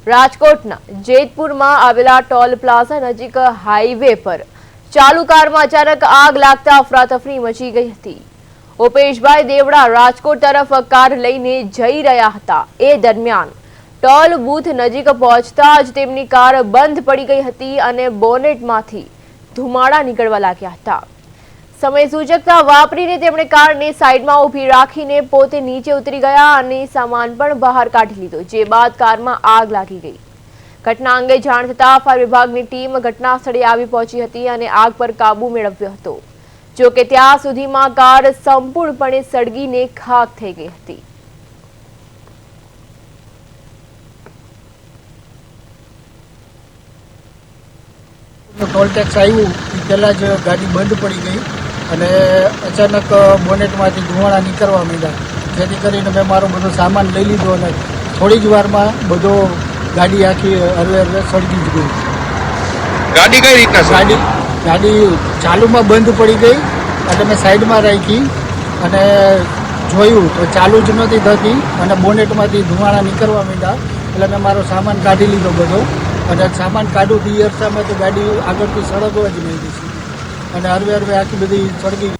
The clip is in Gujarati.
રાજકોટના જેતપુરમાં આવેલા ટોલ પ્લાઝા નજીક હાઈવે પર ચાલુ કારમાં અચાનક આગ લાગતા અફરાતફરી મચી ગઈ હતી। ઓપેશભાઈ દેવડા રાજકોટ તરફ કાર લઈને જઈ રહ્યા હતા। એ દરમિયાન ટોલ બૂથ નજીક પહોંચતા જ તેમની કાર બંધ પડી ગઈ હતી અને બોનેટમાંથી ધુમાડા નીકળવા લાગ્યા હતા। સમય સૂચકતા વાપરીને તેમણે કારને સાઈડમાં ઊભી રાખીને પોતે નીચે ઉતરી ગયા અને સામાન પણ બહાર કાઢી લીધો, જે બાદ કારમાં આગ લાગી ગઈ। ઘટના અંગે જાણ થતાં ફાયર વિભાગની ટીમ ઘટના સ્થળે આવી પહોંચી હતી અને આગ પર કાબુ મેળવ્યો હતો। જો કે ત્યાં સુધીમાં કાર સંપૂર્ણપણે સળગીને ખાખ થઈ ગઈ હતી। टोल टेक्स आव्યું પહેલા જ ગાડી બંધ પડી ગઈ અને અચાનક બોનેટમાંથી ધુમાડા નીકળવા માંડ્યા, જેથી કરીને મેં મારો બધો સામાન લઈ લીધો અને થોડી જ વારમાં બધો ગાડી આખી હરવે સળગી જ ગઈ। ગાડી કઈ રીતના ગાડી ચાલુમાં બંધ પડી ગઈ એટલે મેં સાઈડમાં રાખી અને જોયું તો ચાલુ જ નહોતી થતી અને બોનેટમાંથી ધુમાડા નીકળવા માંડ્યા એટલે મેં મારો સામાન કાઢી લીધો બધો અને સામાન કાઢું દી અરસામાં તો ગાડી આગળથી સળગવા જ માંડી છે અને હરવે આખી બધી સળગી।